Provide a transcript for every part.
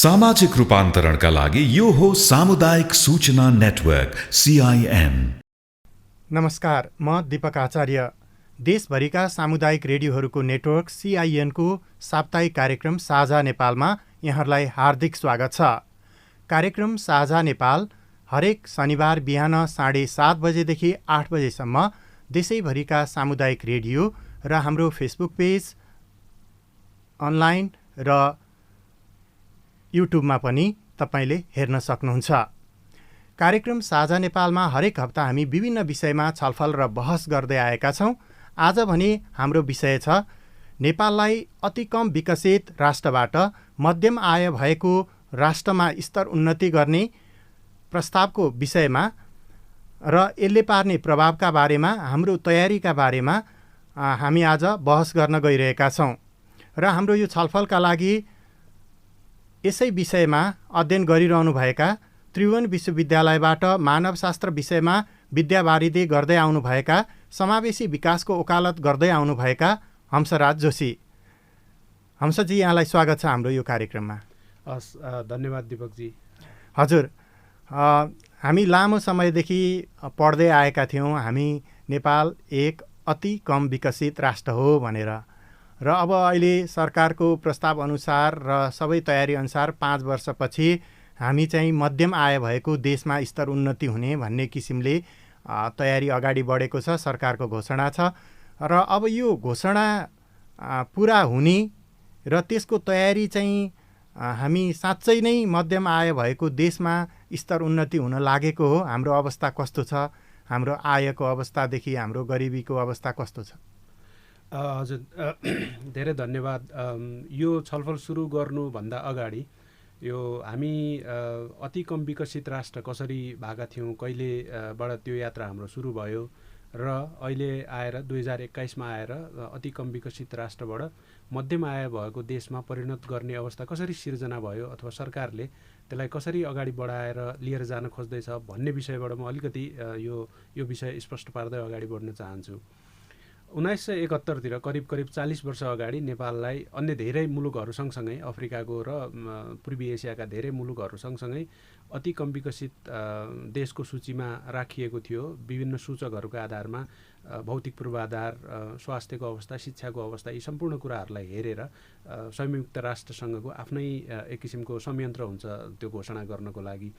सामाजिक रूपान्तरणका लागि यो हो सामुदायिक सूचना नेटवर्क CIN। नमस्कार, म दीपक आचार्य। देशभरिका सामुदायिक रेडियोहरूको नेटवर्क CIN को साप्ताहिक कार्यक्रम साझा नेपालमा यहाँहरूलाई हार्दिक स्वागत छ। कार्यक्रम साझा नेपाल हरेक शनिबार बिहान 7:30 बजेदेखि 8 बजेसम्म देशैभरिका सामुदायिक रेडियो र हाम्रो फेसबुक पेज, अनलाइन र युट्युबमा पनि तपाईले हेर्न सक्नुहुन्छ। कार्यक्रम साझा नेपालमा हरेक हप्ता हामी विभिन्न विषयमा छलफल र बहस गर्दै आएका छौँ। आज भने हाम्रो विषय छ नेपाललाई अति कम विकसित राष्ट्रबाट मध्यम आय भएको राष्ट्रमा स्तर उन्नति गर्ने प्रस्तावको विषयमा र यसले पार्ने प्रभावका बारेमा, हाम्रो तयारीका बारेमा हामी आज बहस गर्न गइरहेका छौँ। र हाम्रो यो छलफलका लागि यसै विषयमा अध्ययन गरिरहनुभएका त्रिभुवन विश्वविद्यालयबाट मानवशास्त्र विषयमा विद्यावारिधि गर्दै आउनुभएका, समावेशी विकासको वकालत गर्दै आउनुभएका हंसराज जोशी। हंसजी, यहाँलाई स्वागत छ हाम्रो यो कार्यक्रममा। धन्यवाद दीपकजी। हजुर, हामी लामो समयदेखि पढ्दै आएका थियौँ हामी नेपाल एक अति कम विकसित राष्ट्र हो भनेर, र अब अहिले सरकारको प्रस्ताव अनुसार र सबै तयारी अनुसार 5 वर्षपछि हामी चाहिँ मध्यम आय भएको देशमा स्तर उन्नति हुने भन्ने किसिमले तयारी अगाडि बढेको छ, सरकारको घोषणा छ। र अब यो घोषणा पुरा हुने र त्यसको तयारी चाहिँ हामी साँच्चै नै मध्यम आय भएको देशमा स्तर उन्नति हुन लागेको हो? हाम्रो अवस्था कस्तो छ? हाम्रो आयको अवस्थादेखि हाम्रो गरिबीको अवस्था कस्तो छ? हजुर, धेरै धन्यवाद। यो छलफल सुरु गर्नुभन्दा अगाडि यो हामी अति कम विकसित राष्ट्र कसरी भएका थियौँ, कहिलेबाट त्यो यात्रा हाम्रो सुरु भयो र अहिले आएर 2021मा आएर अति कम विकसित राष्ट्रबाट मध्यम आय भएको देशमा परिणत गर्ने अवस्था कसरी सिर्जना भयो अथवा सरकारले त्यसलाई कसरी अगाडि बढाएर लिएर जान खोज्दैछ भन्ने विषयबाट म अलिकति यो विषय स्पष्ट पार्दै अगाडि बढ्न चाहन्छु। 1971तिर करिब 40 वर्ष अगाडि नेपाललाई अन्य धेरै मुलुकहरू सँगसँगै अफ्रिकाको र पूर्वी एसियाका धेरै मुलुकहरू सँगसँगै अति कम विकसित देशको सूचीमा राखिएको थियो। विभिन्न सूचकहरूका आधारमा भौतिक पूर्वाधार, स्वास्थ्यको अवस्था, शिक्षाको अवस्था, यी सम्पूर्ण कुराहरूलाई हेरेर संयुक्त राष्ट्रसँगको आफ्नै एक किसिमको संयन्त्र हुन्छ त्यो घोषणा गर्नको लागि।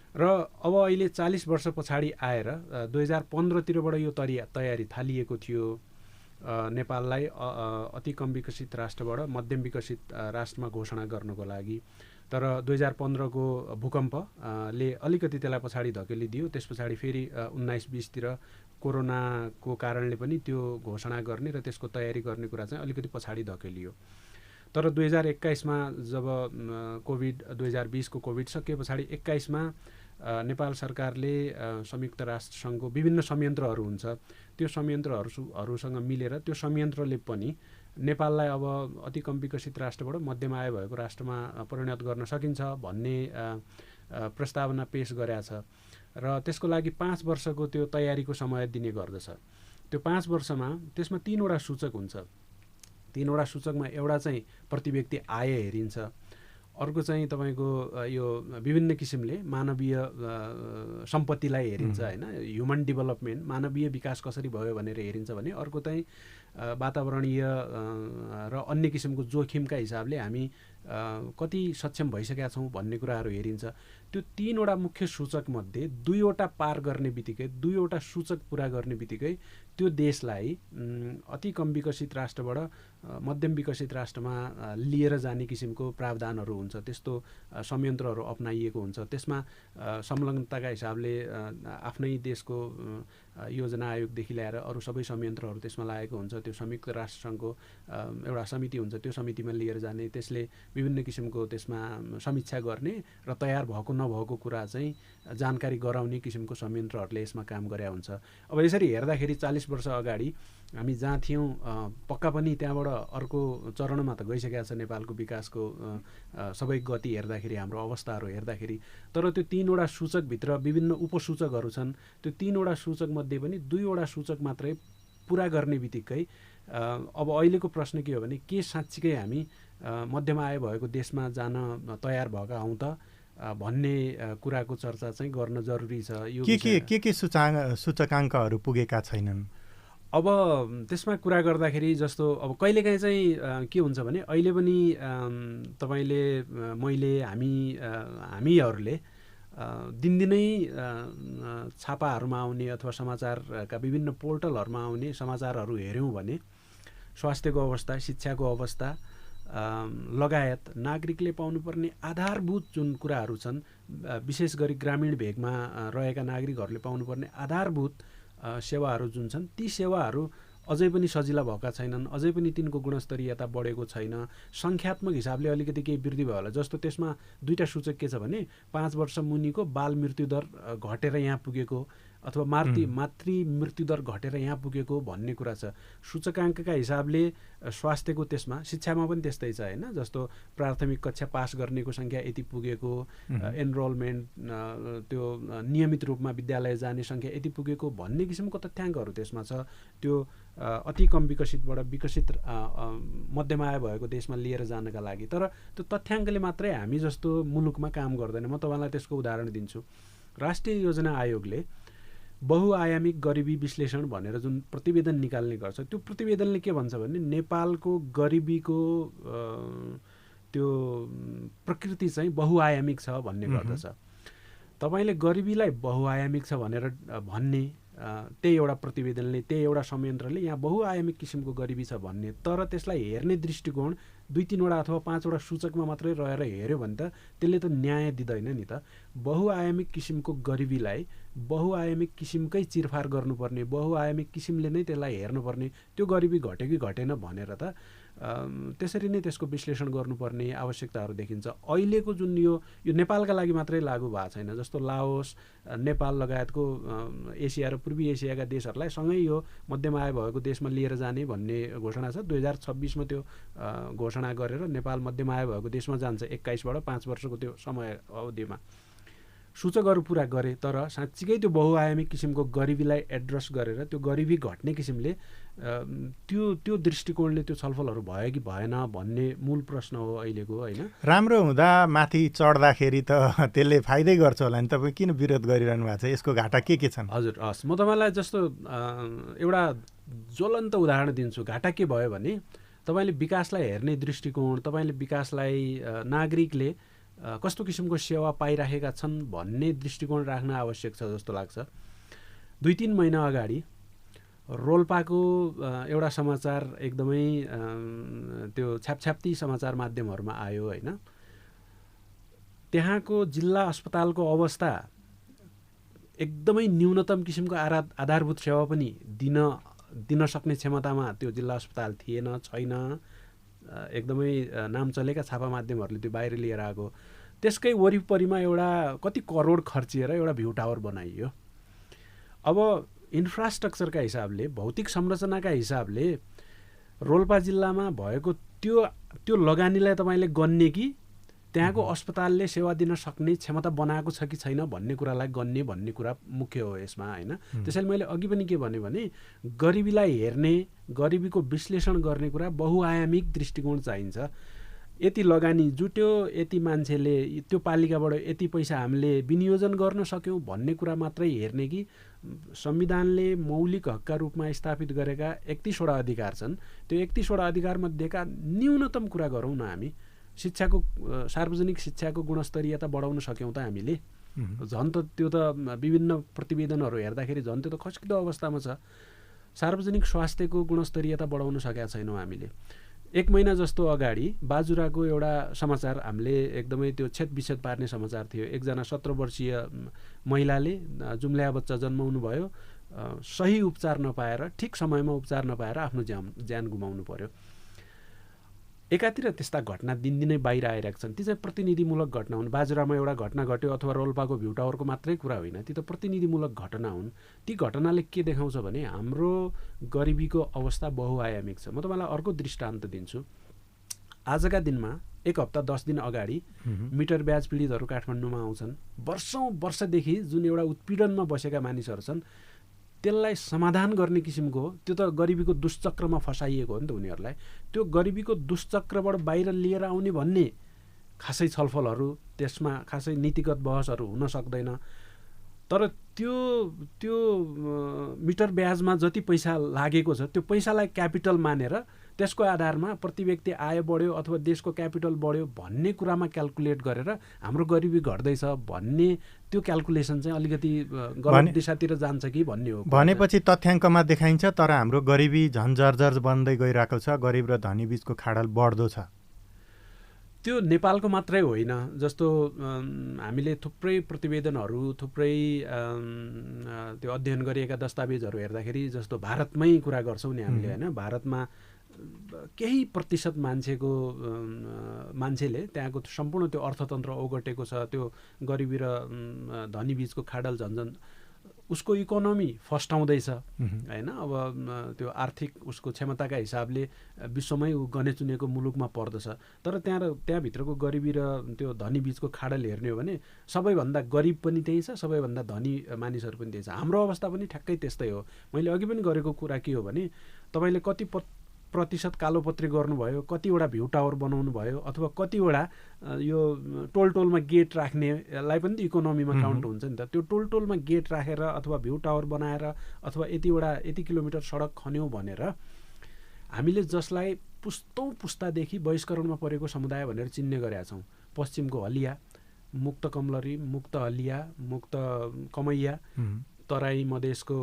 र अब अहिले 40 वर्ष पछाडि आएर 2015तिरबाट यो तयारी थालिएको थियो नेपाललाई अति कम विकसित राष्ट्रबाट मध्यम विकसित राष्ट्रमा घोषणा गर्नको लागि। तर 2015को भूकम्पले अलिकति त्यसलाई पछाडि धकेलिदियो। त्यस पछाडि फेरि 19-20तिर कोरोनाको कारणले पनि त्यो घोषणा गर्ने र त्यसको तयारी गर्ने कुरा चाहिँ अलिकति पछाडि धकेलियो। तर 2021मा जब कोभिड 2020को कोभिड सकिए पछाडि 21मा नेपाल सरकारले संयुक्त राष्ट्रसङ्घको विभिन्न संयन्त्रहरू हुन्छ, त्यो संयन्त्रहरूसँग मिलेर त्यो संयन्त्रले पनि नेपाललाई अब अति कम विकसित राष्ट्रबाट मध्यम आय भएको राष्ट्रमा परिणत गर्न सकिन्छ भन्ने प्रस्तावना पेश गरेको छ। र त्यसको लागि 5 वर्षको त्यो तयारीको समय दिने गर्दछ। त्यो 5 वर्षमा त्यसमा 3वटा सूचक हुन्छ। 3वटा सूचकमा एउटा चाहिँ प्रति व्यक्ति आय हेरिन्छ, अर्को चाहिँ तपाईँको यो विभिन्न किसिमले मानवीय सम्पत्तिलाई हेरिन्छ, होइन, ह्युमन डेभलपमेन्ट, मानवीय विकास कसरी भयो भनेर हेरिन्छ भने, अर्को चाहिँ वातावरणीय र अन्य किसिमको जोखिमका हिसाबले हामी कति सक्षम भइसकेका छौँ भन्ने कुराहरू हेरिन्छ। त्यो 3वटा मुख्य सूचकमध्ये 2वटा पार गर्ने बित्तिकै, 2वटा सूचक पुरा गर्ने बित्तिकै त्यो देशलाई अति कम विकसित राष्ट्रबाट मध्यम विकसित राष्ट्रमा लिएर जाने किसिमको प्रावधानहरू हुन्छ, त्यस्तो संयन्त्रहरू अपनाइएको हुन्छ। त्यसमा संलग्नताका हिसाबले आफ्नै देशको योजना आयोगदेखि ल्याएर अरू सबै संयन्त्रहरू त्यसमा लागेको हुन्छ। त्यो संयुक्त राष्ट्रसङ्घको एउटा समिति हुन्छ, त्यो समितिमा लिएर जाने, त्यसले विभिन्न किसिमको त्यसमा समीक्षा गर्ने र तयार भएको नभएको कुरा चाहिँ जानकारी गराउने किसिमको संयन्त्रहरूले यसमा काम गरे हुन्छ। अब यसरी हेर्दाखेरि 40 वर्ष अगाडि हामी जहाँ थियौँ पक्का पनि त्यहाँबाट अर्को चरणमा त गइसकेका छ नेपालको विकासको सबै गति हेर्दाखेरि, हाम्रो अवस्थाहरू हेर्दाखेरि। तर त्यो 3वटा सूचकभित्र विभिन्न उपसूचकहरू छन्। त्यो 3वटा सूचकमध्ये पनि 2वटा सूचक मात्रै पुरा गर्ने बित्तिकै अब अहिलेको प्रश्न के हो भने के साँच्चीकै हामी मध्यम आय भएको देशमा जान तयार भएका हौँ त भन्ने कुराको चर्चा चाहिँ गर्न जरुरी छ। यो के सूचकाङ्कहरू पुगेका छैनन्? अब त्यसमा कुरा गर्दाखेरि जस्तो अब कहिलेकाहीँ चाहिँ के हुन्छ भने अहिले पनि तपाईँले मैले हामीहरूले दिनदिनै छापाहरूमा आउने अथवा समाचारका विभिन्न पोर्टलहरूमा आउने समाचारहरू हेऱ्यौँ भने स्वास्थ्यको अवस्था, शिक्षाको अवस्था लगायत नागरिकले पाउनुपर्ने आधारभूत जुन कुराहरू छन्, विशेष गरी ग्रामीण भेगमा रहेका नागरिकहरूले पाउनुपर्ने आधारभूत सेवाहरू जुन छन्, ती सेवाहरू अझै पनि सजिला भएका छैनन्। अझै पनि तिनको गुणस्तरीयता बढेको छैन। सङ्ख्यात्मक हिसाबले अलिकति केही वृद्धि भयो होला। जस्तो त्यसमा दुईवटा सूचक के छ भने 5 वर्ष मुनिको बाल मृत्युदर घटेर यहाँ पुगेको अथवा मातृ मृत्युदर घटेर यहाँ पुगेको भन्ने कुरा छ। सूचकाङ्कका हिसाबले स्वास्थ्यको त्यसमा, शिक्षामा पनि त्यस्तै छ होइन। जस्तो प्राथमिक कक्षा पास गर्नेको सङ्ख्या यति पुगेको, एनरोलमेन्ट त्यो नियमित रूपमा विद्यालय जाने सङ्ख्या यति पुगेको भन्ने किसिमको तथ्याङ्कहरू त्यसमा छ। त्यो अति कम विकसितबाट विकसित मध्यम आय भएको देशमा लिएर जानका लागि। तर त्यो तथ्याङ्कले मात्रै हामी जस्तो मुलुकमा काम गर्दैन। म तपाईँलाई त्यसको उदाहरण दिन्छु। राष्ट्रिय योजना आयोगले बहुआयामिक गरिबी विश्लेषण भनेर जुन प्रतिवेदन निकाल्ने गर्छ, त्यो प्रतिवेदनले के भन्छ भने नेपालको गरिबीको त्यो प्रकृति चाहिँ बहुआयामिक छ भन्ने गर्दछ। तपाईँले गरिबीलाई बहुआयामिक छ भनेर भन्ने त्यही एउटा प्रतिवेदनले, त्यही एउटा संयन्त्रले यहाँ बहुआयामिक किसिमको गरिबी छ भन्ने, तर त्यसलाई हेर्ने दृष्टिकोण 2-3वटा अथवा 5वटा सूचकमा मात्रै रहेर हेऱ्यो भने त त्यसले त न्याय दिँदैन नि त। बहुआयामिक किसिमको गरिबीलाई बहुआयामिक किसिमकै चिरफार गर्नुपर्ने, बहुआयामिक किसिमले नै त्यसलाई हेर्नुपर्ने, त्यो गरिबी घट्यो कि घटेन भनेर त त्यसरी नै त्यसको विश्लेषण गर्नुपर्ने आवश्यकताहरू देखिन्छ। अहिलेको जुन यो नेपालका लागि मात्रै लागू भएको छैन। जस्तो लाओस, नेपाल लगायतको एसिया र पूर्वी एसियाका देशहरूलाई सँगै यो मध्यम आय भएको देशमा लिएर जाने भन्ने घोषणा छ। 2026मा त्यो घोषणा गरेर नेपाल मध्यम आय भएको देशमा जान्छ 21बाट 5 वर्षको त्यो समय अवधिमा। सूचकहरू पुरा गरे, तर साँच्चीकै त्यो बहुआयामिक किसिमको गरिबीलाई एड्रेस गरेर त्यो गरिबी घट्ने किसिमले त्यो दृष्टिकोणले त्यो छलफलहरू भयो कि भएन भन्ने मूल प्रश्न हो अहिलेको होइन। राम्रो हुँदा माथि चढ्दाखेरि त त्यसले फाइदै गर्छ होला नि। तपाईँ किन विरोध गरिरहनु भएको छ? यसको घाटा के छन्? हजुर, हस्, म तपाईँलाई जस्तो एउटा ज्वलन्त उदाहरण दिन्छु। घाटा के भयो भने तपाईँले विकासलाई हेर्ने दृष्टिकोण, तपाईँले विकासलाई नागरिकले कस्तो किसिमको सेवा पाइराखेका छन् भन्ने दृष्टिकोण राख्न आवश्यक छ जस्तो लाग्छ। 2-3 महिना अगाडि रोल्पाको एउटा समाचार एकदमै त्यो छ्यापछ्याप्ती समाचार माध्यमहरूमा आयो होइन। त्यहाँको जिल्ला अस्पतालको अवस्था एकदमै न्यूनतम किसिमको आधारभूत सेवा पनि दिन सक्ने क्षमतामा त्यो जिल्ला अस्पताल छैन। एकदमै नाम चलेका छापा माध्यमहरूले त्यो बाहिर लिएर आएको। त्यसकै वरिपरिमा एउटा कति करोड खर्चिएर एउटा भ्यू टावर बनाइयो। अब इन्फ्रास्ट्रक्चरका हिसाबले, भौतिक संरचनाका हिसाबले रोल्पा जिल्लामा भएको त्यो लगानीलाई तपाईँले गन्ने कि त्यहाँको अस्पतालले सेवा दिन सक्ने क्षमता बनाएको छ कि छैन भन्ने कुरालाई गन्ने भन्ने कुरा मुख्य हो यसमा होइन। त्यसैले मैले अघि पनि के भने गरिबीलाई हेर्ने, गरिबीको विश्लेषण गर्ने कुरा बहुआयामिक दृष्टिकोण चाहिन्छ। यति लगानी जुट्यो, यति मान्छेले त्यो पालिकाबाट यति पैसा हामीले विनियोजन गर्न सक्यौँ भन्ने कुरा मात्रै हेर्ने कि संविधानले मौलिक हकका रूपमा स्थापित गरेका 31वटा अधिकार छन्, त्यो 31वटा अधिकारमध्येका न्यूनतम कुरा गरौँ न हामी। सार्वजनिक शिक्षाको गुणस्तरीयता बढाउन सक्यौँ त हामीले? झन् त त्यो त विभिन्न प्रतिवेदनहरू हेर्दाखेरि झन् त्यो त खस्किदो अवस्थामा छ। सार्वजनिक स्वास्थ्यको गुणस्तरीयता बढाउन सकेका छैनौँ हामीले। 1 महिना जस्तो अगाडि बाजुराको एउटा समाचार हामीले एकदमै त्यो छेदविच्छेद पार्ने समाचार थियो। एकजना 17 वर्षीय महिलाले जुम्ल्याहा बच्चा जन्माउनु भयो, सही उपचार नपाएर, ठिक समयमा उपचार नपाएर आफ्नो ज्यान गुमाउनु पर्यो। एकातिर त्यस्ता घटना दिनदिनै बाहिर आइरहेका छन्। ती चाहिँ प्रतिनिधिमूलक घटना हुन्। बाजुरामा एउटा घटना घट्यो अथवा रोल्पाको भ्यू टावरको मात्रै कुरा होइन, ती त प्रतिनिधिमूलक घटना हुन्। ती घटनाले के देखाउँछ भने हाम्रो गरिबीको अवस्था बहुआयामिक छ। म तपाईँलाई अर्को दृष्टान्त दिन्छु। आजका दिनमा 1 हप्ता 10 दिन अगाडि मिटर ब्याज पीडितहरू काठमाडौँमा आउँछन्। वर्षौँ वर्षदेखि जुन एउटा उत्पीडनमा बसेका मानिसहरू छन्, त्यसलाई समाधान गर्ने किसिमको हो। त्यो त गरिबीको दुष्चक्रमा फसाइएको हो नि त उनीहरूलाई। त्यो गरिबीको दुष्चक्रबाट बाहिर लिएर आउने भन्ने खासै छलफलहरू, त्यसमा खासै नीतिगत बहसहरू हुन सक्दैन। तर त्यो मिटर ब्याजमा जति पैसा लागेको छ त्यो पैसालाई क्यापिटल मानेर त्यसको आधारमा प्रति व्यक्ति आय बढ्यो अथवा देशको क्यापिटल बढ्यो भन्ने कुरामा क्याल्कुलेट गरेर हाम्रो गरिबी घट्दैछ भन्ने त्यो क्याल्कुलेसन चाहिँ अलिकति गलत दिशातिर जान्छ कि भन्ने हो। भनेपछि तथ्याङ्कमा देखाइन्छ तर हाम्रो गरिबी झन् जर्जर बन्दै गइरहेको छ, गरिब र धनी बीचको खाडल बढ्दो छ। त्यो नेपालको मात्रै होइन। जस्तो हामीले थुप्रै प्रतिवेदनहरू, थुप्रै त्यो अध्ययन गरिएका दस्तावेजहरू हेर्दाखेरि जस्तो भारतमै कुरा गर्छौँ नि हामीले होइन, भारतमा केही प्रतिशत मान्छेले त्यहाँको सम्पूर्ण त्यो अर्थतन्त्र ओगटेको छ। त्यो गरिबी र धनी बीचको खाडल झन्झन उसको इकोनोमी फस्टाउँदैछ होइन। अब त्यो आर्थिक उसको क्षमताका हिसाबले विश्वमै गने चुनेको मुलुकमा पर्दछ। तर त्यहाँभित्रको गरिबी र त्यो धनी बीचको खाडल हेर्ने हो भने सबैभन्दा गरिब पनि त्यही छ, सबैभन्दा धनी मानिसहरू पनि त्यही छ। हाम्रो अवस्था पनि ठ्याक्कै त्यस्तै हो। मैले अघि पनि गरेको कुरा के हो भने तपाईँले कति प्रतिशत कालोपत्री गर्नुभयो, कतिवटा भ्यू टावर बनाउनु भयो, अथवा कतिवटा यो टोलमा गेट राख्नेलाई पनि त इकोनोमीमा काउन्ट हुन्छ नि त। त्यो टोलमा गेट राखेर अथवा भ्यू टावर बनाएर अथवा यति किलोमिटर सडक खन्यौँ भनेर हामीले जसलाई पुस्तादेखि बहिष्करणमा परेको समुदाय भनेर चिन्ने गरेका छौँ, पश्चिमको हलिया, मुक्त कमलरी, मुक्त हलिया, मुक्त कमैया, तराई मधेसको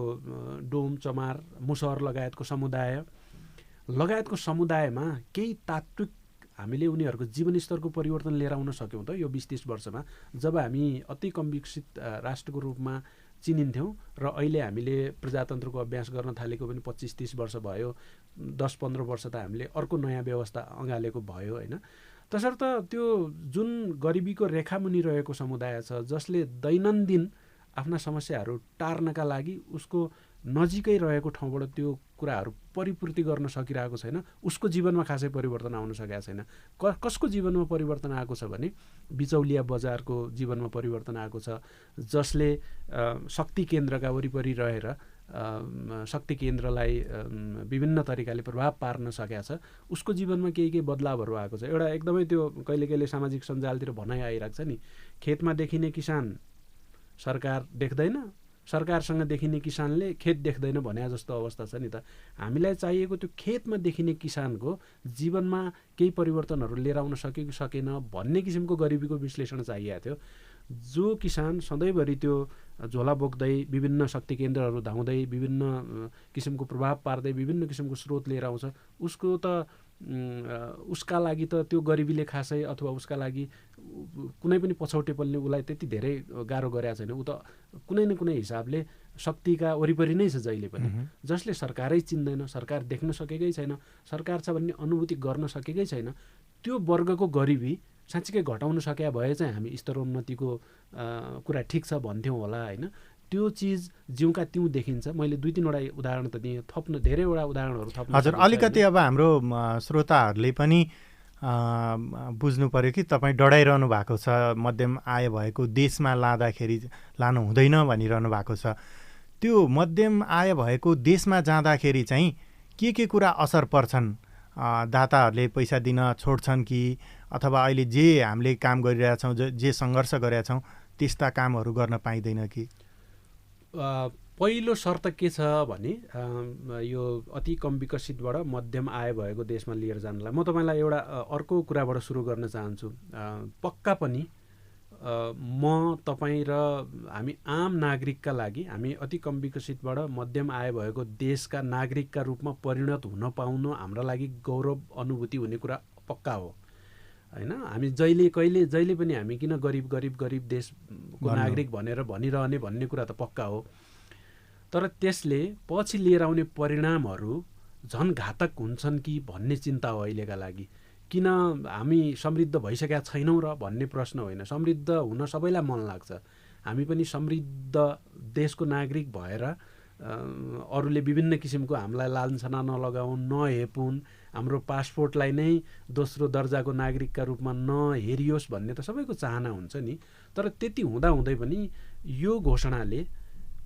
डोम, चमार, मुसहर लगायतको समुदायमा केही तात्विक हामीले उनीहरूको जीवनस्तरको परिवर्तन लिएर आउन सक्यौँ त यो 20-30 वर्षमा। जब हामी अति कम विकसित राष्ट्रको रूपमा चिनिन्थ्यौँ र अहिले हामीले प्रजातन्त्रको अभ्यास गर्न थालेको पनि 25-30 वर्ष भयो, 10-15 वर्ष त हामीले अर्को नयाँ व्यवस्था अँगालेको भयो होइन। तसर्थ त्यो जुन गरिबीको रेखामुनि रहेको समुदाय छ, जसले दैनन्दिन आफ्ना समस्याहरू टार्नका लागि उसको नजिकै रहेको ठाउँबाट त्यो कुराहरू परिपूर्ति गर्न सकिरहेको छैन, उसको जीवनमा खासै परिवर्तन आउन सकेको छैन। कसको जीवनमा परिवर्तन आएको छ भने बिचौलिया बजारको जीवनमा परिवर्तन आएको छ, जसले शक्ति केन्द्रका वरिपरि रहेर शक्ति केन्द्रलाई विभिन्न तरिकाले प्रभाव पार्न सकेको छ। उसको जीवनमा केही बदलावहरू आएको छ। एउटा एकदमै त्यो कहिले सामाजिक सञ्जालतिर भनाइ आइरहेको छ नि, खेतमा देखिने किसान सरकार देख्दैन, सरकारसँग देखिने किसानले खेत देख्दैन भने जस्तो अवस्था छ नि त। हामीलाई चाहिएको त्यो खेतमा देखिने किसानको जीवनमा केही परिवर्तनहरू लिएर आउन सकेको सकेन भन्ने किसिमको गरिबीको विश्लेषण चाहिएको थियो। जो किसान सधैँभरि त्यो झोला बोक्दै विभिन्न शक्ति केन्द्रहरू धाउँदै विभिन्न किसिमको प्रभाव पार्दै विभिन्न किसिमको स्रोत लिएर आउँछ, उसका लागि त त्यो गरिबीले खासै अथवा उसका लागि कुनै पनि पछौटेपनले उसलाई त्यति धेरै गाह्रो गरेको छैन। ऊ त कुनै न कुनै हिसाबले शक्तिका वरिपरि नै छ जहिले पनि। जसले सरकारै चिन्दैन, सरकार देख्न सकेकै छैन, सरकार छ भन्ने अनुभूति गर्न सकेकै छैन, त्यो वर्गको गरिबी साँच्चीकै घटाउन सके भए चाहिँ हामी स्तरोन्नतिको कुरा ठिक छ भन्थ्यौँ होला होइन। त्यो चिज जिउँका त्यौँ देखिन्छ। मैले 2-3 उदाहरण त दिएँ, थप्न धेरैवटा उदाहरणहरू थप्न। हजुर, अलिकति अब हाम्रो श्रोताहरूले पनि बुझ्नु पर्यो कि तपाईँ डराइरहनु भएको छ, मध्यम आय भएको देशमा लानु हुँदैन भनिरहनु भएको छ। त्यो मध्यम आय भएको देशमा जाँदाखेरि चाहिँ के कुरा असर पर्छन्? दाताहरूले पैसा दिन छोड्छन् कि अथवा अहिले जे हामीले काम गरिरहेछौँ, जे सङ्घर्ष गरिरहेछौँ त्यस्ता कामहरू गर्न पाइँदैन कि? पहिलो शर्त के छ भने यो अति कम विकसितबाट मध्यम आय भएको देशमा लिएर जानलाई म तपाईँलाई एउटा अर्को कुराबाट सुरु गर्न चाहन्छु। पक्का पनि म तपाईँ र हामी आम नागरिकका लागि हामी अति कम विकसितबाट मध्यम आय भएको देशका नागरिकका रूपमा परिणत हुन पाउनु हाम्रा लागि गौरव अनुभूति हुने कुरा पक्का हो होइन। हामी जहिले पनि हामी किन गरिब देशको नागरिक भनेर भनिरहने भन्ने कुरा त पक्का हो। तर त्यसले पछि लिएर आउने परिणामहरू झन् घातक हुन्छन् कि भन्ने चिन्ता हो अहिलेका लागि। किन हामी समृद्ध भइसकेका छैनौँ र भन्ने प्रश्न होइन। समृद्ध हुन सबैलाई मन लाग्छ। हामी पनि समृद्ध देशको नागरिक भएर अरूले विभिन्न किसिमको हामीलाई लाञ्छना नलगाउन्, नहेपुन्, हाम्रो पासपोर्टलाई नै दोस्रो दर्जाको नागरिकका रूपमा नहेरियोस् भन्ने त सबैको चाहना हुन्छ नि। तर त्यति हुँदाहुँदै पनि यो घोषणाले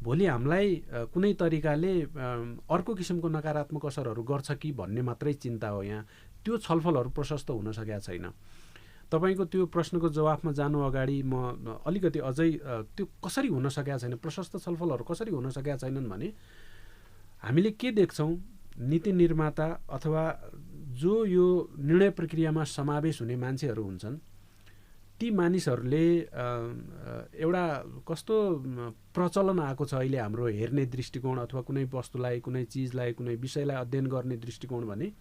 भोलि हामीलाई कुनै तरिकाले अर्को किसिमको नकारात्मक असरहरू गर्छ कि भन्ने मात्रै चिन्ता हो यहाँ। त्यो छलफलहरू प्रशस्त हुन सकेका छैन। तपाईँको त्यो प्रश्नको जवाफमा जानु अगाडि म अलिकति अझै त्यो कसरी हुन सकेका छैन, प्रशस्त छलफलहरू कसरी हुन सकेका छैनन् भने हामीले के देख्छौँ, नीति निर्माता अथवा जो यो निर्णय प्रक्रियामा समावेश हुने मान्छेहरू हुन्छन्, ती मानिसहरूले एउटा कस्तो प्रचलन आएको छ अहिले हाम्रो हेर्ने दृष्टिकोण अथवा कुनै वस्तुलाई, कुनै चिजलाई, कुनै विषयलाई अध्ययन गर्ने दृष्टिकोण भने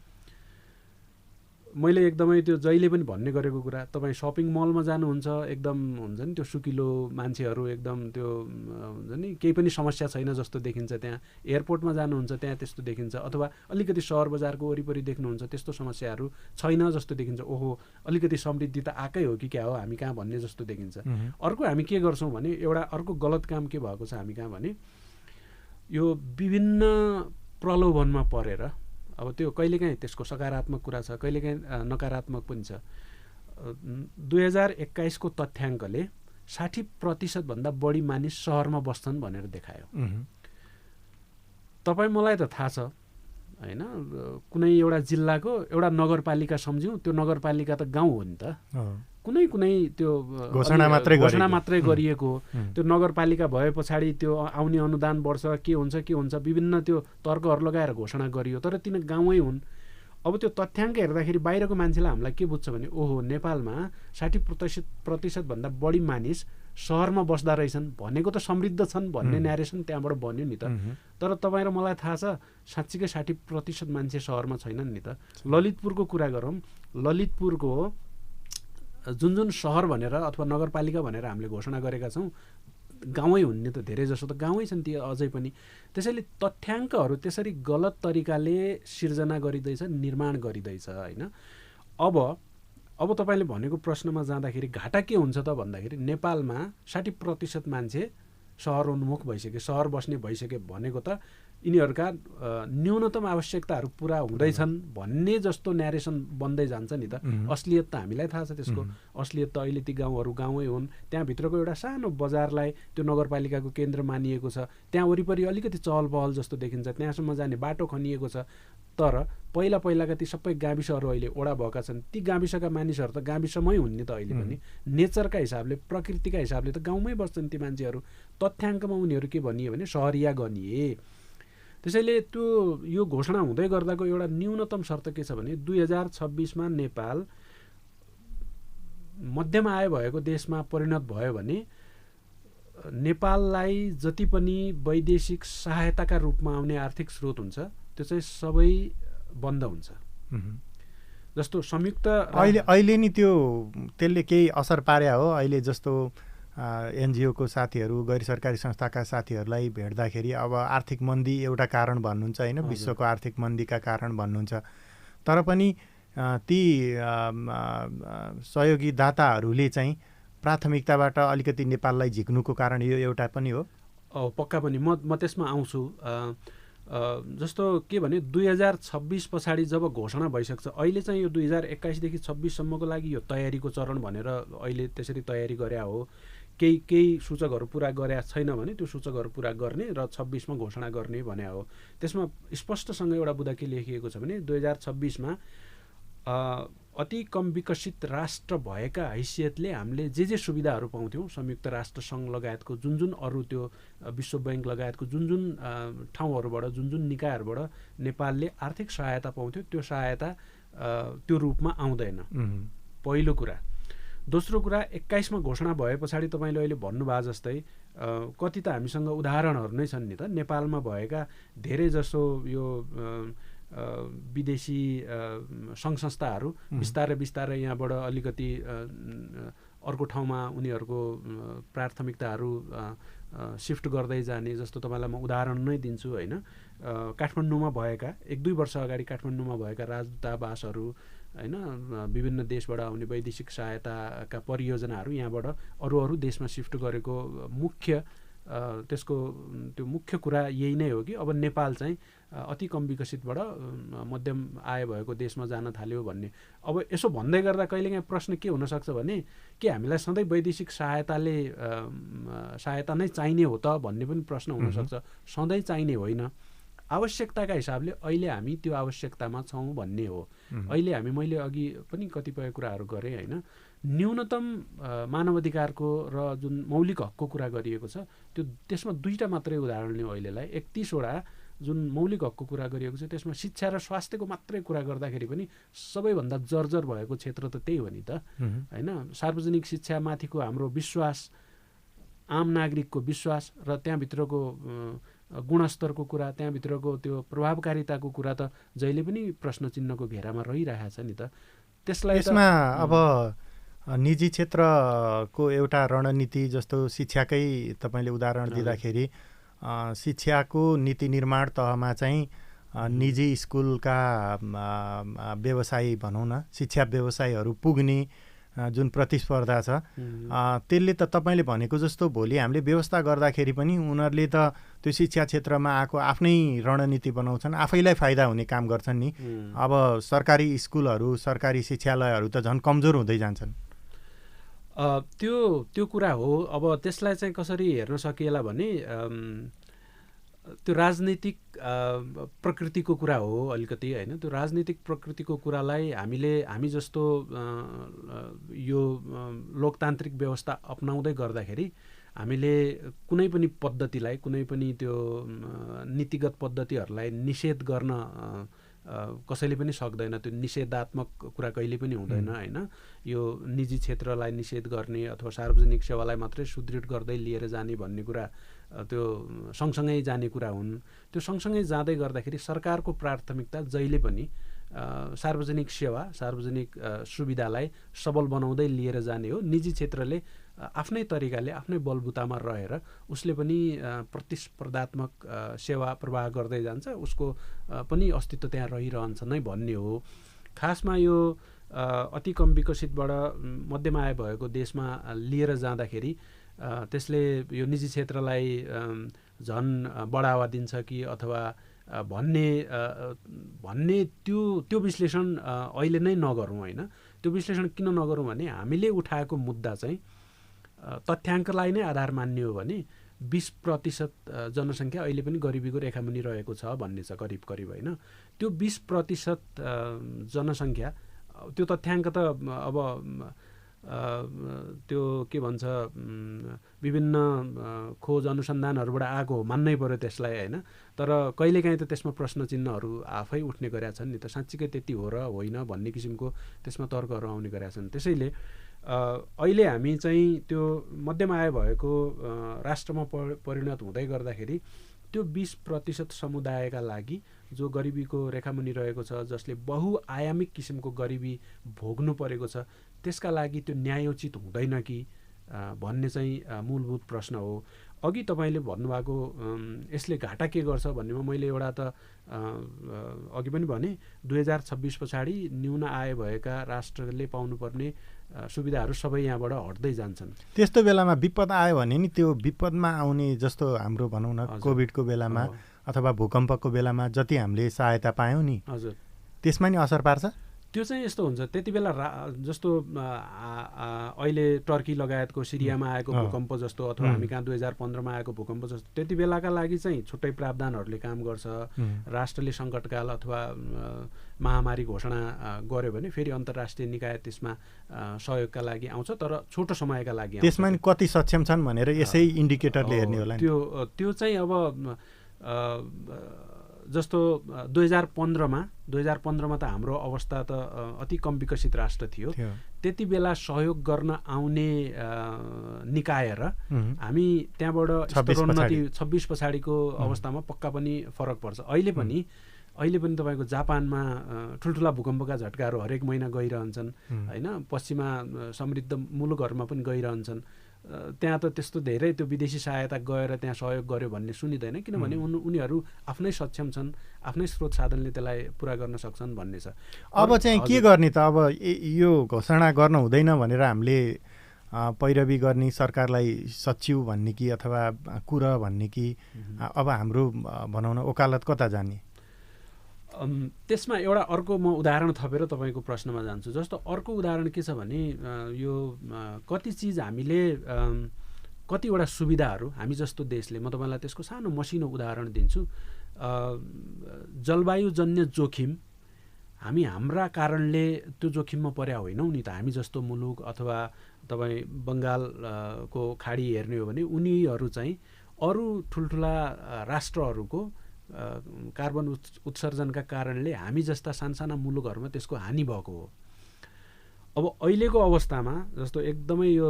मैले एकदमै त्यो जहिले पनि भन्ने गरेको कुरा, तपाईँ सपिङ मलमा जानुहुन्छ एकदम हुन्छ नि त्यो सुकिलो मान्छेहरू, एकदम त्यो हुन्छ नि केही पनि समस्या छैन जस्तो देखिन्छ। त्यहाँ एयरपोर्टमा जानुहुन्छ त्यहाँ त्यस्तो देखिन्छ, अथवा अलिकति सहर बजारको वरिपरि देख्नुहुन्छ त्यस्तो समस्याहरू छैन जस्तो देखिन्छ। ओहो अलिकति समृद्धि त आएकै हो कि क्या हो हामी कहाँ भन्ने जस्तो देखिन्छ। अर्को हामी के गर्छौँ भने एउटा अर्को गलत काम के भएको छ हामी कहाँ भने यो विभिन्न प्रलोभनमा परेर, अब त्यो कहिलेकाहीँ त्यसको सकारात्मक कुरा छ, कहिलेकाहीँ नकारात्मक पनि छ। 2021 को तथ्याङ्कले 60% बढी मानिस सहरमा बस्छन् भनेर देखायो। तपाईँ मलाई त थाहा छ होइन, कुनै एउटा जिल्लाको एउटा नगरपालिका सम्झ्यौँ, त्यो नगरपालिका त गाउँ हो नि त, कुनै कुनै त्यो घोषणा मात्रै गरिएको। त्यो नगरपालिका भए पछाडि त्यो आउने अनुदान बढ्छ के हुन्छ विभिन्न त्यो तर्कहरू लगाएर घोषणा गरियो, तर तिनी गाउँै हुन्। अब त्यो तथ्याङ्क हेर्दाखेरि बाहिरको मान्छेलाई हामीलाई के बुझ्छ भने ओहो नेपालमा 60% बढी मानिस सहरमा बस्दा रहेछन् भनेको त समृद्ध छन् भन्ने न्यारेसन त्यहाँबाट बन्यो नि त। तर तपाईँ र मलाई थाहा छ साँच्चीकै 60% मान्छे सहरमा छैनन् नि त। ललितपुरको कुरा गरौँ, ललितपुरको जुन सहर भनेर अथवा नगरपालिका भनेर हामीले घोषणा गरेका छौँ गाउँै हुन् नि त, धेरै जसो त गाउँै छन् ती अझै पनि। त्यसैले तथ्याङ्कहरू त्यसरी गलत तरिकाले सिर्जना गरिँदैछ, निर्माण गरिँदैछ होइन। अब तपाईँले भनेको प्रश्नमा जाँदाखेरि घाटा के हुन्छ त भन्दाखेरि नेपालमा 60% मान्छे सहरोन्मुख भइसके, सहर बस्ने भइसके भनेको त यिनीहरूका न्यूनतम आवश्यकताहरू पुरा हुँदैछन् भन्ने जस्तो न्यारेसन बन्दै जान्छ नि त। असलियत त हामीलाई थाहा छ त्यसको। असलियत त अहिले ती गाउँहरू गाउँै हुन्, त्यहाँभित्रको एउटा सानो बजारलाई त्यो नगरपालिकाको केन्द्र मानिएको छ, त्यहाँ वरिपरि अलिकति चहल पहल जस्तो देखिन्छ, त्यहाँसम्म जाने बाटो खनिएको छ। तर पहिलाका ती सबै गाविसहरू अहिले ओडा भएका छन्, ती गाविसका मानिसहरू त गाविसमै हुन् नि त अहिले पनि। नेचरका हिसाबले, प्रकृतिका हिसाबले त गाउँमै बस्छन् ती मान्छेहरू। तथ्याङ्कमा उनीहरू के भनियो भने सहरिया गनिए। त्यसैले त्यो यो घोषणा हुँदै गर्दाको एउटा न्यूनतम शर्त के छ भने 2026 नेपाल मध्यम आय भएको देशमा परिणत भयो भने नेपाललाई जति पनि वैदेशिक सहायताका रूपमा आउने आर्थिक स्रोत हुन्छ त्यो चाहिँ सबै बन्द हुन्छ। जस्तो संयुक्त अहिले नि त्यसले केही असर पार्या हो। अहिले जस्तो एनजिओको साथीहरू, गैर सरकारी संस्थाका साथीहरूलाई भेट्दाखेरि अब आर्थिक मन्दी एउटा कारण भन्नुहुन्छ होइन, विश्वको आर्थिक मन्दीका कारण भन्नुहुन्छ। तर पनि ती सहयोगी दाताहरूले चाहिँ प्राथमिकताबाट अलिकति नेपाललाई झिक्नुको कारण यो एउटा पनि हो। पक्का पनि म त्यसमा आउँछु। जस्तो के भने 2026 पछाडि जब घोषणा भइसक्छ, अहिले चाहिँ यो 2021 देखि 26 सम्मको लागि यो तयारीको चरण भनेर अहिले त्यसरी तयारी गरे हो। केही सूचकहरू पुरा गरे छैन भने त्यो सूचकहरू पुरा गर्ने र 26 मा घोषणा गर्ने भने हो। त्यसमा स्पष्टसँग एउटा बुँदा के लेखिएको छ भने 2026 मा अति कम विकसित राष्ट्र भएका हैसियतले हामीले जे सुविधाहरू पाउँथ्यौँ, संयुक्त राष्ट्र सङ्घ लगायतको जुन अरू त्यो विश्व बैंक लगायतको जुन ठाउँहरूबाट, जुन निकायहरूबाट नेपालले आर्थिक सहायता पाउँथ्यो, त्यो सहायता त्यो रूपमा आउँदैन, पहिलो कुरा। दोस्रो कुरा 21 मा घोषणा भए पछाडि तपाईँले अहिले भन्नुभएको जस्तै कति त हामीसँग उदाहरणहरू नै छन् नि त। नेपालमा भएका धेरै जसो यो विदेशी सङ्घ संस्थाहरू बिस्तारै यहाँबाट अलिकति अर्को ठाउँमा उनीहरूको प्राथमिकताहरू सिफ्ट गर्दै जाने। जस्तो तपाईँलाई म उदाहरण नै दिन्छु होइन, काठमाडौँमा भएका 1-2 वर्ष अगाडि काठमाडौँमा भएका राजदूतावासहरू होइन, विभिन्न देशबाट आउने वैदेशिक सहायताका परियोजनाहरू यहाँबाट अरू देशमा सिफ्ट गरेको त्यसको त्यो मुख्य कुरा यही नै हो कि अब नेपाल चाहिँ अति कम विकसितबाट मध्यम आय भएको देशमा जान थाल्यो भन्ने। अब यसो भन्दै गर्दा कहिलेकाहीँ प्रश्न के हुनसक्छ भने के हामीलाई सधैँ वैदेशिक सहायता नै चाहिने हो त भन्ने पनि प्रश्न हुनसक्छ। सधैँ चाहिने होइन, आवश्यकताका हिसाबले अहिले हामी त्यो आवश्यकतामा छौँ भन्ने हो। अहिले हामी, मैले अघि पनि कतिपय कुराहरू गरेँ होइन, न्यूनतम मानवाधिकारको र जुन मौलिक हकको कुरा गरिएको छ त्यो त्यसमा दुईवटा मात्रै उदाहरण लिउँ अहिलेलाई। 31वटा जुन मौलिक हकको कुरा गरिएको छ त्यसमा शिक्षा र स्वास्थ्यको मात्रै कुरा गर्दाखेरि पनि सबैभन्दा जर्जर भएको क्षेत्र त त्यही हो नि त होइन। सार्वजनिक शिक्षामाथिको हाम्रो विश्वास, आम नागरिकको विश्वास र त्यहाँभित्रको गुणस्तरको कुरा, त्यहाँभित्रको त्यो प्रभावकारिताको कुरा त जहिले पनि प्रश्न चिन्हको घेरामा रहिरहेको छ नि त। त्यसलाई यसमा अब निजी क्षेत्रको एउटा रणनीति जस्तो शिक्षाकै तपाईँले उदाहरण दिँदाखेरि शिक्षाको नीति निर्माण तहमा चाहिँ निजी स्कुलका व्यवसायी भनौँ न, शिक्षा व्यवसायीहरू पुग्ने जुन प्रतिस्पर्धा छ त्यसले त तपाईँले भनेको जस्तो भोलि हामीले व्यवस्था गर्दाखेरि पनि उनीहरूले त त्यो शिक्षा क्षेत्रमा आएको आफ्नै रणनीति बनाउँछन्, आफैलाई फाइदा हुने काम गर्छन् नि। अब सरकारी स्कुलहरू, सरकारी शिक्षालयहरू त झन् कमजोर हुँदै जान्छन्। त्यो कुरा हो। अब त्यसलाई चाहिँ कसरी हेर्न सकिएला भने त्यो राजनीतिक प्रकृतिको कुरा हो अलिकति होइन। त्यो राजनीतिक प्रकृतिको कुरालाई हामी जस्तो यो लोकतान्त्रिक व्यवस्था अपनाउँदै गर्दाखेरि हामीले कुनै पनि पद्धतिलाई, कुनै पनि त्यो नीतिगत पद्धतिहरूलाई निषेध गर्न कसैले पनि सक्दैन। त्यो निषेधात्मक कुरा कहिले पनि हुँदैन होइन। यो निजी क्षेत्रलाई निषेध गर्ने अथवा सार्वजनिक सेवालाई मात्रै सुदृढ गर्दै लिएर जाने भन्ने कुरा त्यो सँगसँगै जाने कुरा हुन्। त्यो सँगसँगै जाँदै गर्दाखेरि सरकारको प्राथमिकता जहिले पनि सार्वजनिक सेवा, सार्वजनिक सुविधालाई सबल बनाउँदै लिएर जाने हो। निजी क्षेत्रले आफ्नै तरिकाले, आफ्नै बलबुतामा रहेर उसले पनि प्रतिस्पर्धात्मक सेवा प्रवाह गर्दै जान्छ, उसको पनि अस्तित्व त्यहाँ रहिरहन्छ नै भन्ने हो। खासमा यो अति कम विकसितबाट मध्यम आय भएको देशमा लिएर जाँदाखेरि त्यसले यो निजी क्षेत्रलाई झन् बढावा दिन्छ कि अथवा भन्ने त्यो विश्लेषण अहिले नै नगरौँ होइन। त्यो विश्लेषण किन नगरौँ भने हामीले उठाएको मुद्दा चाहिँ तथ्याङ्कलाई नै आधार मान्ने हो भने 20% जनसङ्ख्या अहिले पनि गरिबीको रेखामुनि रहेको छ भन्ने छ करिब होइन। त्यो 20% जनसङ्ख्या, त्यो तथ्याङ्क त अब त्यो के भन्छ विभिन्न खोज अनुसन्धानहरूबाट आएको हो, मान्नै पर्यो त्यसलाई होइन। तर कहिलेकाहीँ त त्यसमा प्रश्न चिन्हहरू आफै उठ्ने गरेका छन् नि त, साँच्चीकै त्यति हो र होइन भन्ने किसिमको त्यसमा तर्कहरू आउने गरेका छन्। त्यसैले अहिले हामी चाहिँ त्यो मध्यम आय भएको राष्ट्रमा परिणत हुँदै गर्दाखेरि त्यो 20% समुदायका लागि जो गरिबीको रेखामुनि रहेको छ, जसले बहुआयामिक किसिमको गरिबी भोग्नु परेको छ, त्यसका लागि त्यो न्यायोचित हुँदैन कि भन्ने चाहिँ मूलभूत प्रश्न हो। अघि तपाईँले भन्नुभएको यसले घाटा के गर्छ भन्नेमा मैले एउटा त अघि पनि भने 2026 पछाडि न्यून आय भएका राष्ट्रले पाउनुपर्ने सुविधाहरू सबै यहाँबाट हट्दै जान्छन्। त्यस्तो बेलामा विपद आयो भने नि त्यो विपदमा आउने जस्तो हाम्रो भनौँ न कोभिडको बेलामा अथवा भूकम्पको बेलामा जति हामीले सहायता पायौँ नि, हजुर, त्यसमा नि असर पार्छ। त्यो चाहिँ यस्तो हुन्छ, त्यति बेला जस्तो अहिले टर्की लगायतको सिरियामा आएको भूकम्प जस्तो अथवा हामी कहाँ 2015मा आएको भूकम्प जस्तो त्यति बेलाका लागि चाहिँ छुट्टै प्रावधानहरूले काम गर्छ। राष्ट्रले सङ्कटकाल अथवा महामारी घोषणा गर्यो भने फेरि अन्तर्राष्ट्रिय निकाय त्यसमा सहयोगका लागि आउँछ, तर छोटो समयका लागि आउँछ। त्यसमा नि कति सक्षम छन् भनेर यसै इन्डिकेटरले हेर्ने होला। त्यो चाहिँ अब जस्तो 2015मा त हाम्रो अवस्था त अति कम विकसित राष्ट्र थियो। त्यति बेला सहयोग गर्न आउने निकाय र हामी त्यहाँबाट 26 पछाडिको अवस्थामा पक्का पनि फरक पर्छ। अहिले पनि तपाईँको जापानमा ठुल्ठुला भूकम्पका झट्काहरू हरेक महिना गइरहन्छन् होइन। पश्चिमा समृद्ध मुलुकहरूमा पनि गइरहन्छन्। त्यहाँ त त्यस्तो धेरै त्यो विदेशी सहायता गएर त्यहाँ सहयोग गर्यो भन्ने सुनिँदैन, किनभने उनीहरू आफ्नै सक्षम छन्, आफ्नै स्रोत साधनले त्यसलाई पुरा गर्न सक्छन् भन्ने छ। अब चाहिँ के गर्ने त? अब यो घोषणा गर्न हुँदैन भनेर हामीले पैरवी गर्ने सरकारलाई सचिव भन्ने कि अथवा कुरा भन्ने कि अब हाम्रो भनौँ न वकालत कता जाने? त्यसमा एउटा अर्को म उदाहरण थपेर तपाईँको प्रश्नमा जान्छु। जस्तो अर्को उदाहरण के छ भने यो कति चिज हामीले कतिवटा सुविधाहरू हामी जस्तो देशले, म तपाईँलाई त्यसको सानो मसिनो उदाहरण दिन्छु। जलवायुजन्य जोखिम हामी हाम्रा कारणले त्यो जोखिममा पर्या होइनौँ नि त। हामी जस्तो मुलुक अथवा तपाईँ बङ्गालको खाडी हेर्ने हो भने उनीहरू चाहिँ अरू ठुल्ठुला राष्ट्रहरूको कार्बन उत्सर्जनका कारणले हामी जस्ता सानसाना मुलुकहरूमा त्यसको हानि भएको हो। अब अहिलेको अवस्थामा जस्तो एकदमै यो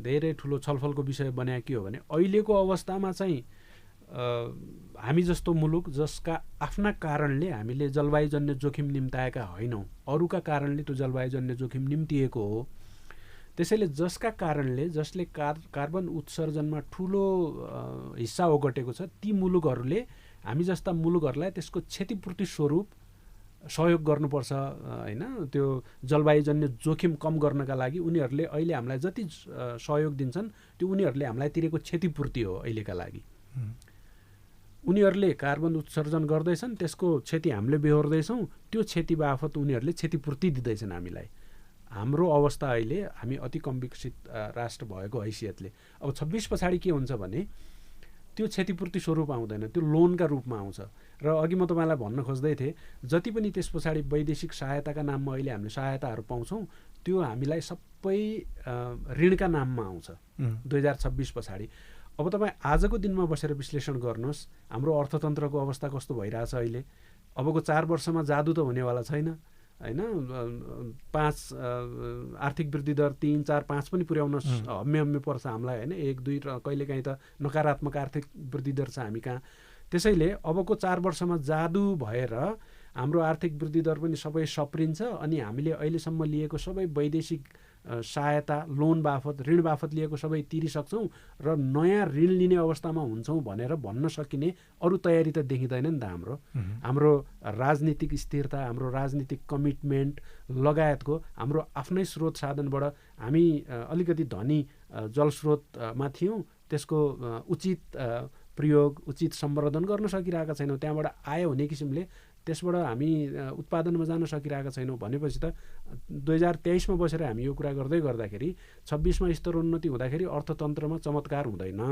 धेरै ठुलो छलफलको विषय बनाए के हो भने अहिलेको अवस्थामा चाहिँ हामी जस्तो मुलुक जसका आफ्ना कारणले हामीले जलवायुजन्य जोखिम निम्ताएका होइनौँ, अरूका कारणले त्यो जलवायुजन्य जोखिम निम्तिएको हो। त्यसैले जसका कारणले जसले कार्बन उत्सर्जनमा ठुलो हिस्सा ओगटेको छ ती मुलुकहरूले हामी जस्ता मुलुकहरूलाई त्यसको क्षतिपूर्ति स्वरूप सहयोग गर्नुपर्छ हैन। त्यो जलवायुजन्य जोखिम कम गर्नका लागि उनीहरूले अहिले हामीलाई जति सहयोग दिन्छन् त्यो उनीहरूले हामीलाई तिरेको क्षतिपूर्ति हो अहिलेका लागि। उनीहरूले कार्बन उत्सर्जन गर्दैछन्, त्यसको क्षति हामीले बेहोर्दैछौँ, त्यो क्षति बापत उनीहरूले क्षतिपूर्ति दिँदैछन् हामीलाई। हाम्रो अवस्था अहिले हामी अति कम विकसित राष्ट्र भएको हैसियतले अब 26 पछाडि के हुन्छ भने त्यो क्षतिपूर्ति स्वरूप आउँदैन, त्यो लोनका रूपमा आउँछ। र अघि म तपाईँलाई भन्न खोज्दै थिएँ जति पनि त्यस पछाडि वैदेशिक सहायताका नाममा अहिले हामीले सहायताहरू पाउँछौँ त्यो हामीलाई सबै ऋणका नाममा आउँछ 2026 पछाडि। अब तपाईँ आजको दिनमा बसेर विश्लेषण गर्नुहोस् हाम्रो अर्थतन्त्रको अवस्था कस्तो भइरहेछ अहिले। अबको 4 वर्षमा जादु त हुनेवाला छैन हैन। 5 आर्थिक वृद्धि दर 3, 4, 5 पनि पुर्याउन हम्मे पर्छ हामीलाई हैन। 1, 2 र कहिलेकाहीँ त नकारात्मक आर्थिक वृद्धि दर छ हामी कहाँ। त्यसैले अबको 4 वर्षमा जादु भएर हाम्रो आर्थिक वृद्धि दर पनि सबै सप्रिन्छ अनि हामीले अहिलेसम्म लिएको सबै वैदेशिक सहायता लोन बापत ऋण बापत लिएको सबै तिरिसक्छौँ र नयाँ ऋण लिने अवस्थामा हुन्छौँ भनेर भन्न सकिने अरू तयारी त देखिँदैन नि त। हाम्रो राजनीतिक स्थिरता, हाम्रो राजनीतिक कमिटमेन्ट लगायतको हाम्रो आफ्नै स्रोत साधनबाट हामी अलिकति धनी जलस्रोतमा थियौँ, त्यसको उचित प्रयोग उचित सम्वर्धन गर्न सकिरहेका छैनौँ। त्यहाँबाट आय हुने किसिमले त्यसबाट हामी उत्पादनमा जान सकिरहेका छैनौँ भनेपछि त 2023मा बसेर हामी यो कुरा गर्दै गर्दाखेरि 26मा स्तरोन्नति हुँदाखेरि अर्थतन्त्रमा चमत्कार हुँदैन।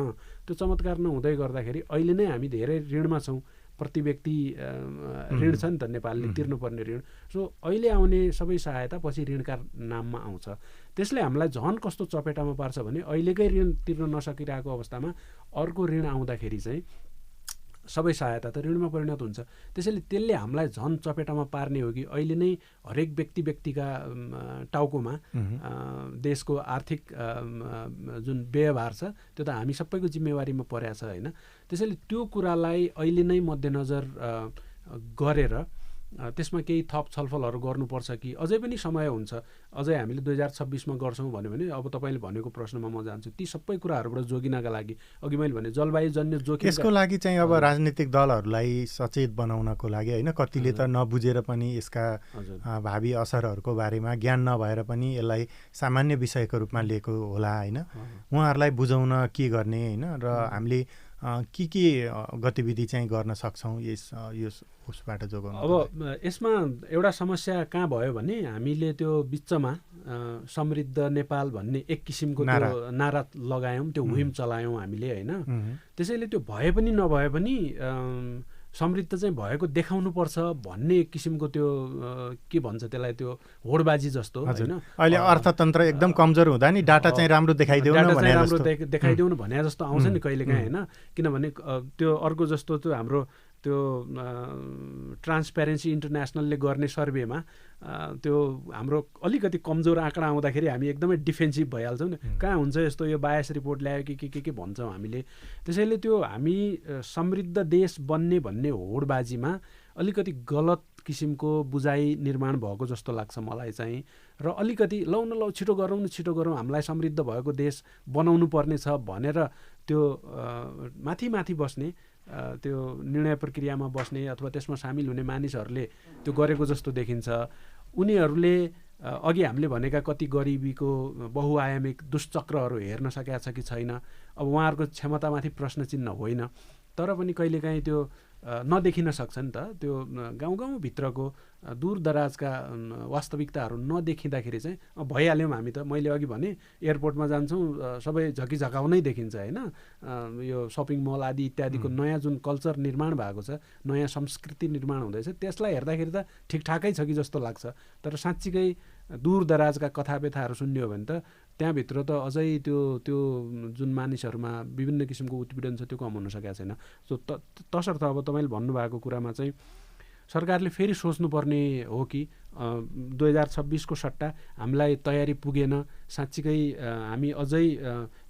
त्यो चमत्कार नहुँदै गर्दाखेरि अहिले नै हामी धेरै ऋणमा छौँ। प्रति व्यक्ति ऋण छ नि त नेपालले तिर्नुपर्ने ऋण। सो अहिले आउने सबै सहायता पछि ऋणका नाममा आउँछ। त्यसले हामीलाई झन् कस्तो चपेटामा पार्छ भने अहिलेकै ऋण तिर्न नसकिरहेको अवस्थामा अर्को ऋण आउँदाखेरि चाहिँ सबै सहायता त ऋणमा परिणत हुन्छ। त्यसैले त्यसले हामीलाई झन् चपेटामा पार्ने हो कि अहिले नै हरेक व्यक्तिका टाउकोमा देशको आर्थिक जुन व्यवहार छ त्यो त हामी सबैको जिम्मेवारीमा परेको छ हैन। त्यसैले त्यो कुरालाई अहिले नै मध्यनजर गरेर त्यसमा केही थप छलफलहरू गर्नुपर्छ कि अझै पनि समय हुन्छ, अझै हामीले 2026मा गर्छौँ भन्यो भने अब तपाईँले भनेको प्रश्नमा म जान्छु। ती सबै कुराहरूबाट जोगिनका लागि अघि मैले भने जलवायुजन्य जोखिम यसको लागि चाहिँ अब राजनीतिक दलहरूलाई सचेत बनाउनको लागि होइन, कतिले त नबुझेर पनि यसका भावी असरहरूको बारेमा ज्ञान नभएर पनि यसलाई सामान्य विषयको रूपमा लिएको होला होइन। उहाँहरूलाई बुझाउन के गर्ने होइन र हामीले के गतिविधि चाहिँ गर्न सक्छौँ यो उसबाट जोगाउन। अब यसमा एउटा समस्या कहाँ भयो भने हामीले त्यो बिचमा समृद्ध नेपाल भन्ने एक किसिमको नारा लगायौँ, त्यो मुहिम चलायौँ हामीले होइन। त्यसैले त्यो भए पनि नभए पनि समृद्ध चाहिँ भएको देखाउनुपर्छ भन्ने एक किसिमको त्यो के भन्छ त्यसलाई त्यो होडबाजी जस्तो होइन। अहिले अर्थतन्त्र एकदम कमजोर हुँदा नि डाटा चाहिँ राम्रो देखाइदेऊ भने जस्तो आउँछ नि कहिलेकाहीँ होइन। किनभने त्यो अर्को जस्तो त्यो हाम्रो त्यो ट्रान्सपेरेन्सी इन्टरनेसनलले गर्ने सर्वेमा त्यो हाम्रो अलिकति कमजोर आँकडा आउँदाखेरि हामी एकदमै डिफेन्सिभ भइहाल्छौँ नि। कहाँ हुन्छ यस्तो यो बायस रिपोर्ट ल्यायो कि के भन्छौँ हामीले। त्यसैले त्यो हामी समृद्ध देश बन्ने भन्ने होडबाजीमा अलिकति गलत किसिमको बुझाइ निर्माण भएको जस्तो लाग्छ मलाई चाहिँ। र अलिकति लौ छिटो गरौँ हामीलाई समृद्ध भएको देश बनाउनु पर्ने छ भनेर त्यो माथि बस्ने त्यो निर्णय प्रक्रियामा बस्ने अथवा त्यसमा सामेल हुने मानिसहरूले त्यो गरेको जस्तो देखिन्छ। उनीहरूले अघि हामीले भनेका कति गरिबीको बहुआयामिक दुष्चक्रहरू हेर्न सकेका छ कि छैन, अब उहाँहरूको क्षमतामाथि प्रश्न चिन्ह होइन। तर पनि कहिलेकाहीँ त्यो नदेखिन सक्छ नि त। त्यो गाउँभित्रको दूरदराजका वास्तविकताहरू नदेखिँदाखेरि चाहिँ भइहाल्यौँ हामी त। मैले अघि भने एयरपोर्टमा जान्छौँ सबै झकिझकाउनै देखिन्छ होइन। यो सपिङ मल आदि इत्यादिको नयाँ जुन कल्चर निर्माण भएको छ, नयाँ संस्कृति निर्माण हुँदैछ, त्यसलाई हेर्दाखेरि त ठिकठाकै छ कि जस्तो लाग्छ। तर साँच्चीकै दूरदराजका कथाव्यथाहरू सुन्ने हो भने त त्यहाँभित्र त अझै त्यो जुन मानिसहरूमा विभिन्न किसिमको उत्पीडन छ त्यो कम हुन सकेको छैन। सो तसर्थ अब तपाईँले भन्नुभएको कुरामा चाहिँ सरकारले फेरि सोच्नुपर्ने हो कि 2026को सट्टा हामीलाई तयारी पुगेन, साँच्चीकै हामी अझै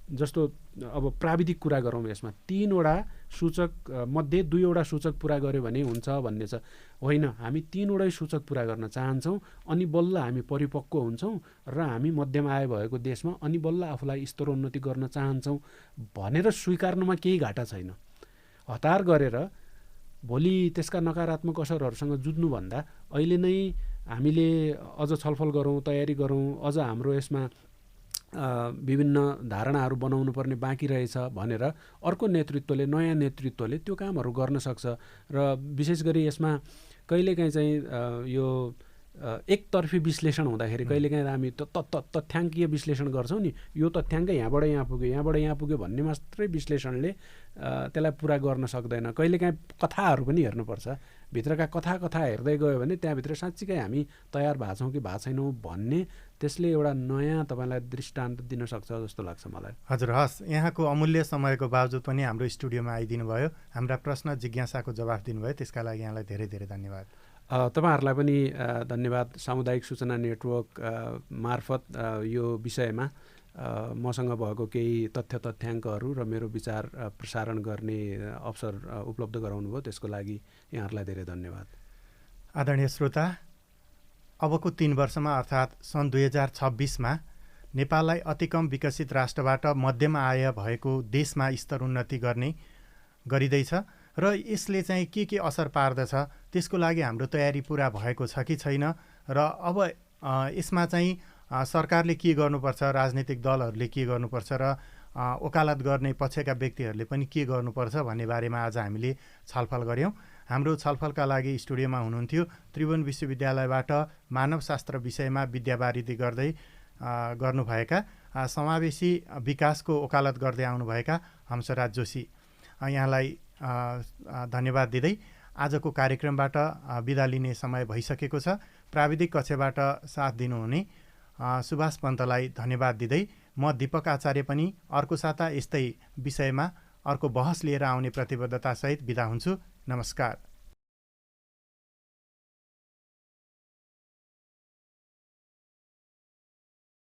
जस्तो अब प्राविधिक कुरा गरौँ यसमा 3वटा सूचक मध्ये 2वटा सूचक पुरा गर्यो भने हुन्छ भन्ने छ। होइन, हामी 3वटै सूचक पुरा गर्न चाहन्छौँ, अनि बल्ल हामी परिपक्व हुन्छौँ र हामी मध्यम आय भएको देशमा अनि बल्ल आफूलाई स्तरोन्नति गर्न चाहन्छौँ भनेर स्वीकार्नुमा केही घाटा छैन। हतार गरेर भोलि त्यसका नकारात्मक असरहरूसँग जुझ्नुभन्दा अहिले नै हामीले अझ छलफल गरौँ, तयारी गरौँ, अझ हाम्रो यसमा विभिन्न धारणाहरू बनाउनु पर्ने बाँकी रहेछ भनेर अर्को नेतृत्वले, नयाँ नेतृत्वले त्यो कामहरू गर्न सक्छ। र विशेष गरी यसमा कहिलेकाहीँ चाहिँ यो एकतर्फी विश्लेषण हुँदाखेरि कहिलेकाहीँ हामी तथ्याङ्कीय विश्लेषण गर्छौँ नि, यो तथ्याङ्क यहाँबाट यहाँ पुग्यो, यहाँबाट यहाँ पुग्यो भन्ने मात्रै विश्लेषणले त्यसलाई पुरा गर्न सक्दैन। कहिलेकाहीँ कथाहरू पनि हेर्नुपर्छ। भित्रका कथा हेर्दै गयो भने त्यहाँभित्र साँच्चीकै हामी तयार भएको छौँ कि भएको छैनौँ भन्ने त्यसले एउटा नयाँ तपाईँलाई दृष्टान्त दिन सक्छ जस्तो लाग्छ मलाई। हजुर, हस्, यहाँको अमूल्य समयको बावजुद पनि हाम्रो स्टुडियोमा आइदिनु भयो, हाम्रा प्रश्न जिज्ञासाको जवाफ दिनुभयो, त्यसका लागि यहाँलाई धेरै धेरै धन्यवाद। तपाईँहरूलाई पनि धन्यवाद। सामुदायिक सूचना नेटवर्क मार्फत यो विषयमा मसँग भएको केही तथ्याङ्कहरू र मेरो विचार प्रसारण गर्ने अवसर उपलब्ध गराउनु भयो, त्यसको लागि यहाँहरूलाई धेरै धन्यवाद। आदरणीय श्रोता, अबको 3 वर्षमा अर्थात् सन् 2026मा नेपाललाई अति कम विकसित राष्ट्रबाट मध्यम आय भएको देशमा स्तरोन्नति गरिँदैछ र यसले चाहिँ के असर पार्दछ त्यसको लागि हाम्रो तयारी पुरा भएको छ कि छैन, र अब यसमा चाहिँ सरकारले के गर्नुपर्छ, राजनीतिक दलहरूले के गर्नुपर्छ र वकालत गर्ने पक्षका व्यक्तिहरूले पनि के गर्नुपर्छ भन्ने बारेमा आज हामीले छलफल गऱ्यौँ। हाम्रो छलफलका लागि स्टुडियोमा हुनुहुन्थ्यो त्रिभुवन विश्वविद्यालयबाट मानवशास्त्र विषयमा विद्यावारिधि गर्नुभएका समावेशी विकासको वकालत गर्दै आउनुभएका हंसराज जोशी, यहाँलाई धन्यवाद दिँदै आजको कार्यक्रमबाट बिदा लिने समय भइसकेको छ। प्राविधिक कक्षबाट साथ दिनुहुने सुभाष पन्तलाई धन्यवाद दिँदै म दीपक आचार्य पनि अर्को साता यस्तै विषयमा अर्को बहस लिएर आउने प्रतिबद्धतासहित बिदा हुन्छु। नमस्कार।